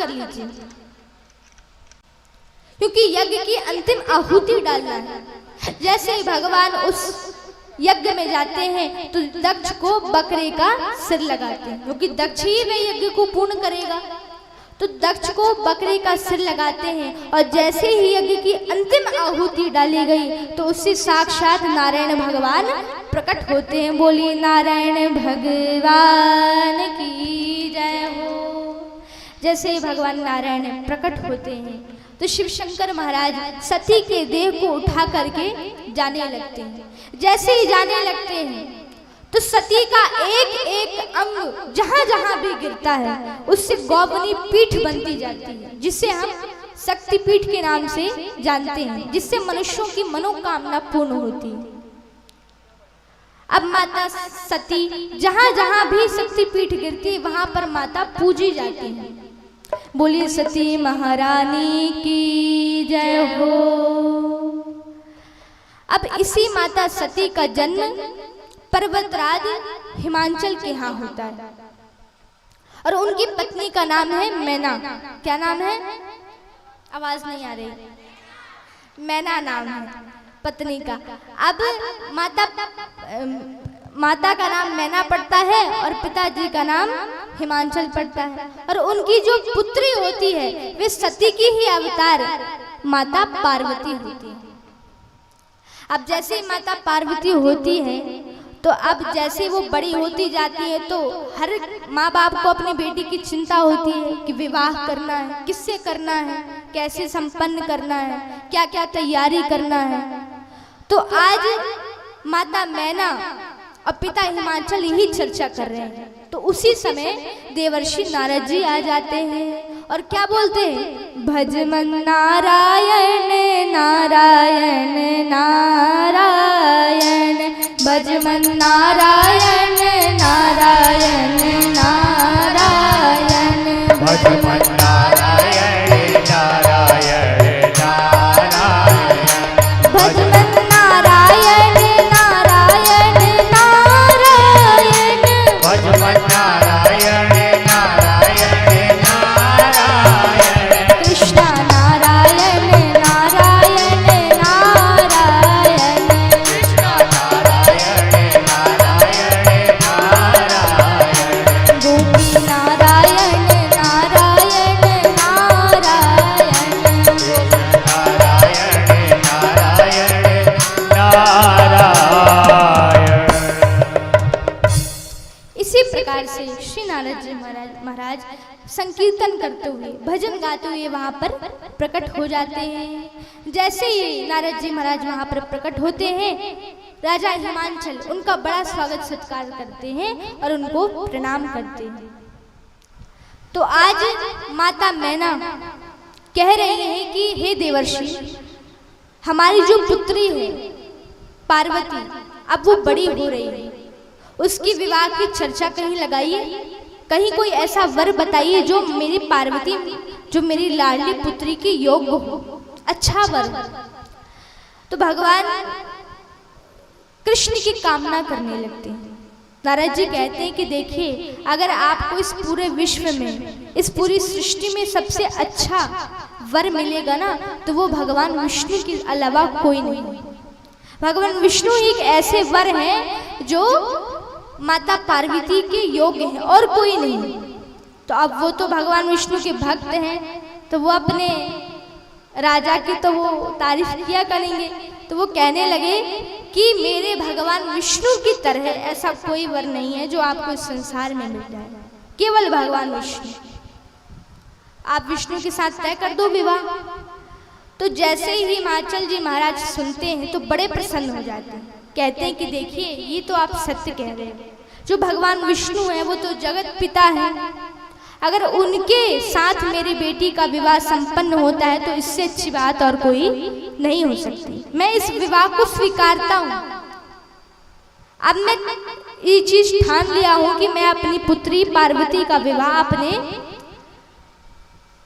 कर लीजिए, क्योंकि यज्ञ की अंतिम आहुति डालना है। जैसे ही भगवान उस यज्ञ में जाते हैं तो दक्ष को बकरे का सिर लगाते हैं, क्योंकि दक्ष ही वे यज्ञ को पूर्ण करेगा। तो दक्ष को बकरे का सिर लगाते हैं और जैसे ही यज्ञ की अंतिम आहुति डाली गई तो उससे साक्षात नारायण भगवान प्रकट होते हैं। बोलिए नारायण भगवान की जय हो। जैसे ही भगवान नारायण प्रकट होते हैं तो शिव शंकर महाराज सती के देह को उठा करके जाने लगते हैं। जैसे ही जाने लगते हैं तो सती का एक एक अंग जहां जहां भी गिरता है उससे गौवनी पीठ बनती जाती है, जिसे हम शक्ति पीठ के नाम से जानते हैं, जिससे मनुष्यों की मनोकामना पूर्ण होती है। अब माता सती जहां जहां भी शक्ति पीठ गिरती है वहां पर माता पूजी जाती है। बोलिए सती महारानी की जय हो। अब इसी माता सती का जन्म पर्वतराज हिमांचल के यहाँ होता है और उनकी पत्नी का नाम है मैना। क्या नाम है? आवाज नहीं आ रही। मैना नाम है पत्नी का। अब माता का नाम मैना पड़ता है और पिताजी का नाम हिमांचल पड़ता है, और उनकी जो पुत्री होती है वे सती की ही अवतार माता पार्वती होती है। अब जैसे माता पार्वती होती है तो अब जैसे वो बड़ी होती जाती है तो हर माँ बाप को अपनी बेटी की चिंता होती है कि विवाह करना है, किससे करना है, कैसे संपन्न करना है, क्या क्या तैयारी करना है। तो आज माता मैना और पिता हिमांचल यही चर्चा कर रहे हैं। तो उसी समय देवर्षि नारद जी आ जाते हैं और क्या बोलते हैं? भज मन नारायण नारायण नारायण, भज मन नारायण नारायण नारायण, भज मन नारायण नारायण नारायण, भज मन नारायण नारायण नारायण, भज मन नारायण नारायण नारायण, कृष्ण नारायण नारायण नारायण, कृष्ण नारायण नारायण नारायण, गोपी नारायण नारायण नारायण, नारायण नारायण नारायण। इसी प्रकार से श्री नारद जी महाराज संकीर्तन करते हुए भजन गाते हुए वहां पर प्रकट हो जाते हैं। जैसे ही नारद जी महाराज वहां पर प्रकट होते हैं राजा हिमांचल उनका बड़ा स्वागत सत्कार करते हैं और उनको प्रणाम करते हैं। तो आज माता मैना कह रही है कि हे देवर्षि, हमारी जो पुत्री है पार्वती अब वो बड़ी हो रही है, उसकी विवाह की चर्चा कहीं लगाइए, कहीं कोई ऐसा वर बताइए जो मेरी पार्वती, जो मेरी लाडली पुत्री के योग्य हो, अच्छा वर। तो भगवान कृष्ण की कामना करने लगते हैं। नारद जी कहते हैं कि देखिए, अगर आपको इस पूरे विश्व में, इस पूरी सृष्टि में सबसे अच्छा वर मिलेगा ना तो वो भगवान विष्णु के अलावा कोई नहीं। भगवान विष्णु एक ऐसे वर हैं जो माता पार्वती के योग्य हैं और कोई नहीं। तो अब वो तो भगवान विष्णु के भक्त हैं तो वो अपने राजा की तो वो तारीफ किया करेंगे। तो वो कहने लगे कि मेरे भगवान विष्णु की तरह ऐसा कोई वर नहीं है जो आपको इस संसार में मिल जाए, केवल भगवान विष्णु। आप विष्णु के साथ तय कर दो विवाह। तो जैसे ही हिमाचल जी महाराज सुनते हैं तो बड़े प्रसन्न हो जाते हैं, कहते हैं कि देखिए ये तो आप सत्य कह रहे हैं, जो भगवान विष्णु है वो तो जगत पिता है, अगर उनके साथ मेरी बेटी का विवाह संपन्न होता है तो इससे अच्छी बात और कोई नहीं हो सकती। मैं इस विवाह को स्वीकारता हूँ। अब मैं ये चीज ठान लिया हूँ कि मैं अपनी पुत्री पार्वती का विवाह अपने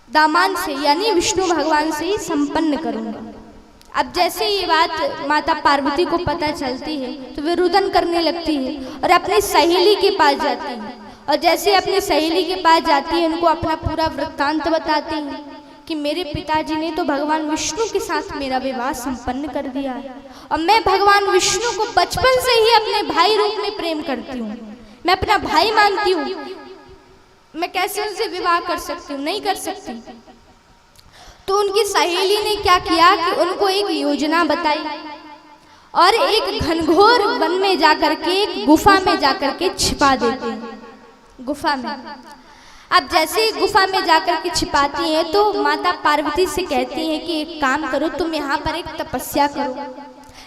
दामाद से यानी विष्णु भगवान से ही संपन्न करूंगा। अब जैसे ये बात माता पार्वती को पता चलती है तो वे रुदन करने लगती है और अपनी सहेली के पास जाती है और जैसे अपनी सहेली के पास जाती है, उनको अपना पूरा वृत्तांत बताती है कि मेरे पिताजी ने तो भगवान विष्णु के साथ मेरा विवाह संपन्न कर दिया है और मैं भगवान विष्णु को बचपन से ही अपने भाई रूप में प्रेम करती हूँ, मैं अपना भाई मानती हूँ, मैं कैसे उनसे विवाह कर सकती हूँ? नहीं कर सकती। तो उनकी सहेली ने क्या किया कि उनको एक योजना बताई और एक घनघोर वन में जाकर के, एक गुफा में जाकर के छिपा देते हैं, गुफा में। अब जैसे गुफा में जाकर के छिपाती हैं तो माता पार्वती से कहती हैं कि एक काम करो, तुम यहाँ पर एक तपस्या करो,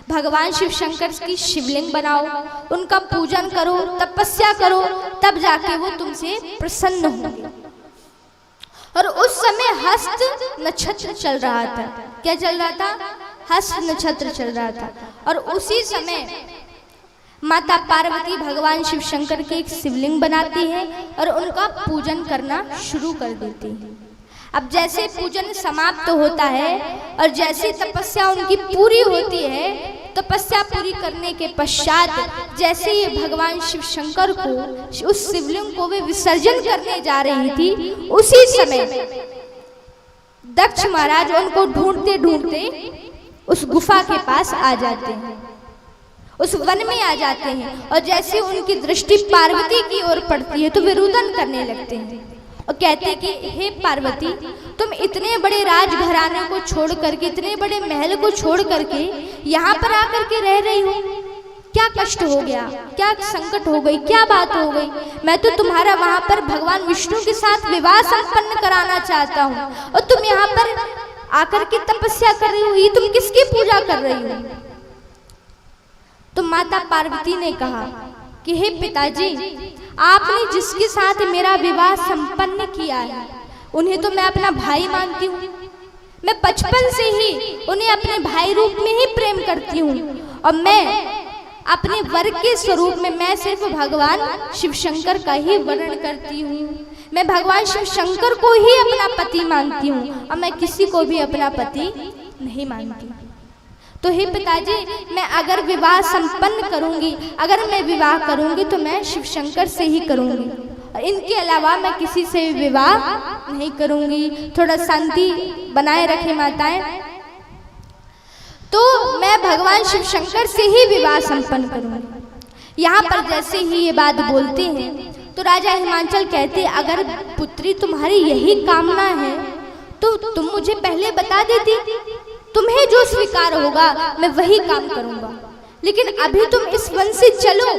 भगवान शिव शंकर की शिवलिंग बनाओ, उनका पूजन करो, तपस्या करो, तब जाके वो तुमसे प्रसन्न होंगे। और उस समय हस्त नक्षत्र चल रहा था। क्या चल रहा था? हस्त नक्षत्र चल रहा था। और उसी समय माता पार्वती भगवान शिव शंकर की एक शिवलिंग बनाती है और उनका पूजन करना शुरू कर देती है। अब जैसे पूजन समाप्त होता है और जैसे तपस्या उनकी पूरी होती है, तपस्या पूरी करने के पश्चात जैसे ये भगवान शिव शंकर को, उस शिवलिंग को वे विसर्जन करने जा रही थी, उसी समय दक्ष महाराज उनको ढूंढते ढूंढते उस गुफा के पास आ जाते हैं, उस वन में आ जाते हैं। और जैसे उनकी दृष्टि पार्वती की ओर पड़ती है तो वे रुदन करने लगते हैं और कहते हैं कि हे पार्वती, तुम इतने बड़े राजघराने को छोड़ करके, इतने बड़े महल को छोड़ करके यहाँ पर आकर के रह रही हो, क्या कष्ट हो गया, क्या संकट हो गई, क्या बात हो गई? मैं तो तुम्हारा वहां पर भगवान विष्णु के साथ विवाह संपन्न कराना चाहता हूँ और तुम यहाँ पर आकर के तपस्या कर रही हो, ये तुम किसकी पूजा कर रही हो? तो माता पार्वती ने कहा कि हे पिताजी, आपने जिसके साथ मेरा विवाह संपन्न किया है उन्हें तो मैं अपना भाई मानती हूँ, मैं बचपन से ही उन्हें अपने भाई रूप में ही प्रेम करती हूँ और मैं अपने वर के स्वरूप में मैं सिर्फ भगवान शिव शंकर का ही वर्णन करती हूँ, मैं भगवान शिव शंकर को ही अपना पति मानती हूँ और मैं किसी को भी अपना पति नहीं मानती। तो हे पिताजी, मैं अगर विवाह संपन्न करूंगी, अगर मैं विवाह करूंगी तो मैं शिव शंकर से ही करूंगी और इनके अलावा मैं किसी से विवाह नहीं करूंगी। थोड़ा शांति बनाए रखें माताएं। तो मैं भगवान शिव शंकर से ही विवाह संपन्न करूंगी। यहाँ पर जैसे ही ये बात बोलते हैं तो राजा हिमांचल कहते, अगर पुत्री तुम्हारी यही कामना है तो तुम मुझे पहले बता देती, तुम्हें जो स्वीकार होगा मैं वही काम करूंगा, लेकिन अभी तुम इस वन से चलो,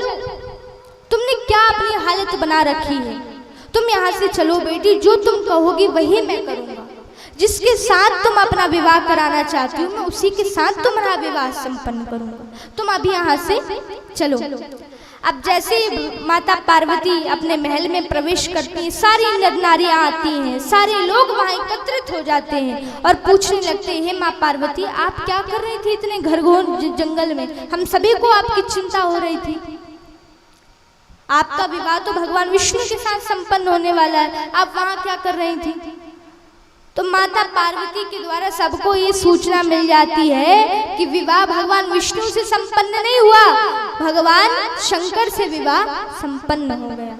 तुमने क्या अपनी हालत बना रखी है? तुम यहाँ से चलो बेटी, जो तुम कहोगी वही मैं करूंगा, जिसके साथ तुम अपना विवाह कराना चाहती हो मैं उसी के साथ तुम्हारा विवाह संपन्न करूंगा, तुम अभी यहाँ से चलो। अब जैसे माता पार्वती अपने महल में प्रवेश करती हैं, सारी नर नारियां आती हैं, सारे लोग वहां एकत्रित हो जाते हैं और पूछने लगते हैं, माँ पार्वती आप क्या कर रही थी इतने घनघोर जंगल में? हम सभी को आपकी चिंता हो रही थी, आपका विवाह तो भगवान विष्णु के साथ संपन्न होने वाला है, आप वहां क्या कर रही थी? तो माता पार्वती के द्वारा सबको ये सूचना मिल जाती है कि विवाह भगवान विष्णु से संपन्न नहीं हुआ, भगवान शंकर से विवाह संपन्न हो गया।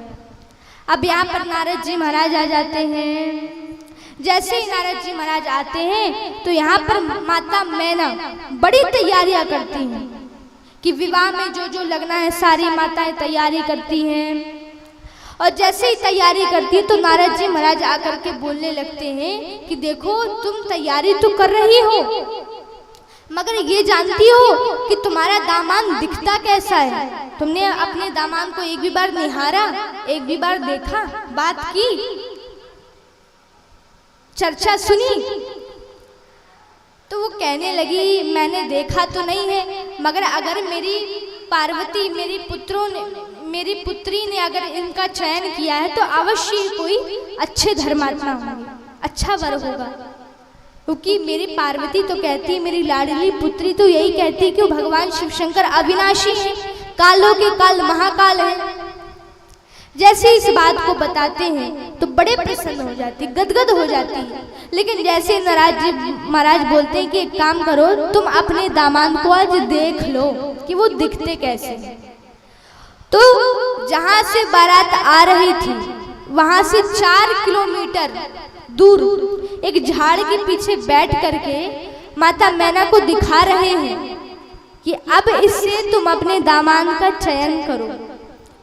अब यहाँ पर नारद जी महाराज आ जाते हैं। जैसे ही नारद जी महाराज आते हैं तो यहाँ पर माता मैना बड़ी तैयारियां करती हैं कि विवाह में जो जो लगना है सारी माताएं तैयारी करती हैं। और जैसे ही तैयारी करती है तो नारद जी महाराज आकर के बोलने लगते हैं कि देखो तुम तैयारी तो कर रही हो, मगर ये जानती हो कि तुम्हारा दामाद दिखता कैसा है? तुमने अपने दामाद को एक भी बार निहारा, एक भी बार देखा, बात की, चर्चा सुनी? तो वो कहने लगी मैंने देखा तो नहीं है, मगर अगर मेरी पार्वती मेरी पुत्री ने अगर इनका चयन किया है तो अवश्य कोई अच्छे धर्मात्मा होंगे, अच्छा वर होगा, क्योंकि मेरी पार्वती तो कहती है, मेरी लाडली पुत्री तो यही कहती है कि भगवान शिव शंकर अविनाशी है, कालों के काल महाकाल है। जैसे इस बात को बताते हैं तो बड़े प्रसन्न हो जाती, गदगद हो जाती है। लेकिन जैसे नारद जी महाराज बोलते हैं कि एक काम करो, तुम अपने दामाद को आज देख लो कि वो दिखते कैसे हैं। तो जहां से बारात आ रही थी वहां से 4 किलोमीटर दूर एक झाड़ के पीछे बैठ करके माता मैना को दिखा रहे हैं कि अब इससे तुम अपने दामाद का चयन करो।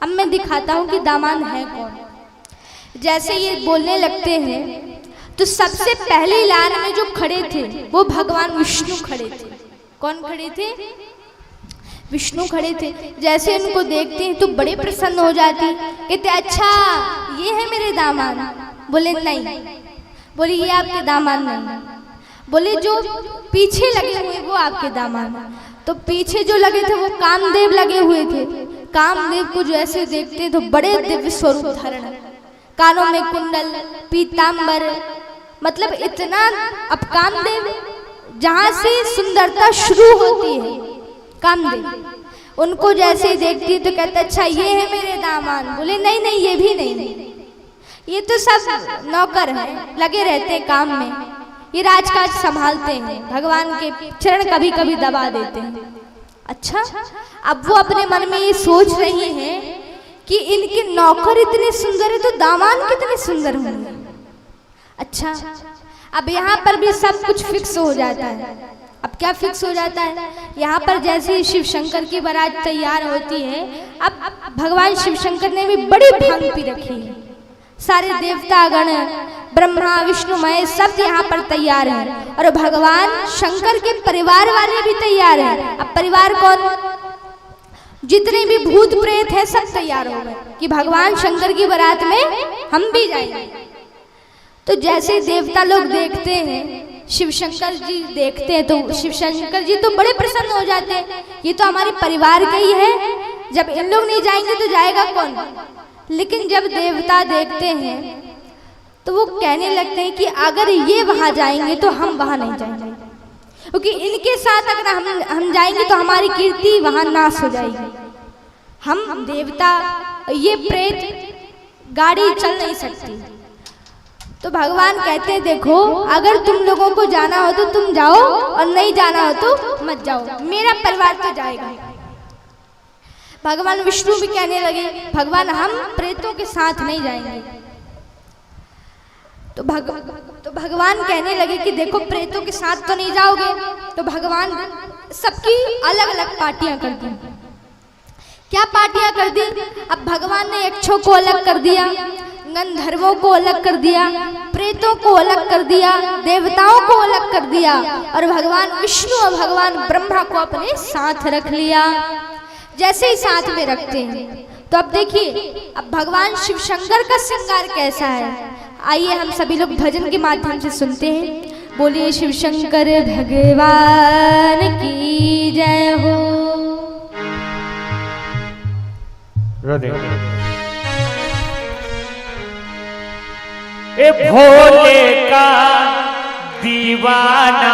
अब मैं दिखाता हूं कि दामाद है कौन। जैसे ये बोलने लगते हैं तो सबसे पहली लाइन में जो खड़े थे वो भगवान विष्णु खड़े थे। कौन खड़े थे? विष्णु खड़े थे। जैसे इनको देखते हैं तो बड़े प्रसन्न हो जाती, कहते अच्छा ये है मेरे दामाद। बोले नहीं, बोले ये आपके दामाद नहीं, बोले जो पीछे लगे हुए वो आपके दामाद। तो पीछे जो लगे थे वो कामदेव लगे हुए थे। कामदेव को जैसे देखते तो बड़े दिव्य स्वरूप धारण, कानों में कुंडल, पीतांबर, मतलब इतना। अब कामदेव जहां से सुंदरता शुरू होती है, कामदेव उनको जैसे देखती तो कहते अच्छा ये है मेरे दामाद। बोले नहीं नहीं ये भी नहीं, ये तो सब नौकर हैं, लगे रहते हैं काम में, ये राजकाज संभालते हैं, भगवान के चरण कभी कभी दबा देते हैं। अच्छा, अब वो अपने मन में ये सोच रही हैं कि इनके नौकर इतने सुंदर है तो दामाद कितने सुंदर होंगे। अच्छा, अब यहाँ पर भी सब कुछ फिक्स हो जाता है। अब क्या फिक्स हो जाता है? यहाँ पर जैसे शिव शंकर की बारात तैयार होती है, अब भगवान शिव शंकर ने भी बड़ी भांग पी रखी है। सारे देवतागण, ब्रह्मा विष्णु महेश सब यहाँ पर तैयार हैं और भगवान शंकर के परिवार वाले भी तैयार हैं। अब परिवार कौन? जितने भी भूत प्रेत हैं सब तैयार हो गए कि भगवान शंकर की बारात में हम भी जाएंगे। तो जैसे देवता लोग देखते हैं, शिव शंकर जी देखते हैं तो शिव शंकर जी तो बड़े प्रसन्न हो जाते हैं, ये तो हमारे परिवार के ही है, जब इन लोग नहीं जाएंगे तो जाएगा कौन। लेकिन जब देवता देखते हैं तो वो कहने लगते हैं कि अगर ये वहां जाएंगे तो हम वहां नहीं जाएंगे, क्योंकि इनके साथ अगर हम जाएंगे तो हमारी कीर्ति वहां नाश हो जाएगी। हम देवता, ये प्रेत गाड़ी चल नहीं सकती। तो भगवान कहते हैं देखो अगर तुम लोगों को जाना हो तो तुम जाओ और नहीं जाना हो तो मत जाओ, मेरा परिवार तो जाएगा। भगवान विष्णु भी कहने लगे भगवान हम प्रेतों के साथ नहीं जाएंगे। तो भगवान कहने लगे कि देखो प्रेतों के साथ तो नहीं जाओगे। तो भगवान सबकी अलग अलग पार्टियां कर दी। क्या पार्टियां कर दी? अब भगवान ने यक्षों को अलग कर दिया, गंधर्वों को अलग कर दिया, प्रेतों को अलग कर दिया, देवताओं को अलग कर दिया और भगवान विष्णु और भगवान ब्रह्मा को अपने साथ रख लिया। जैसे ही साथ में रखते हैं तो अब देखिए अब भगवान शिव शंकर का श्रृंगार कैसा है। आइए हम सभी लोग भजन के माध्यम से सुनते हैं। बोलिए शिव शंकर भगवान की जय हो। ए भोले का दीवाना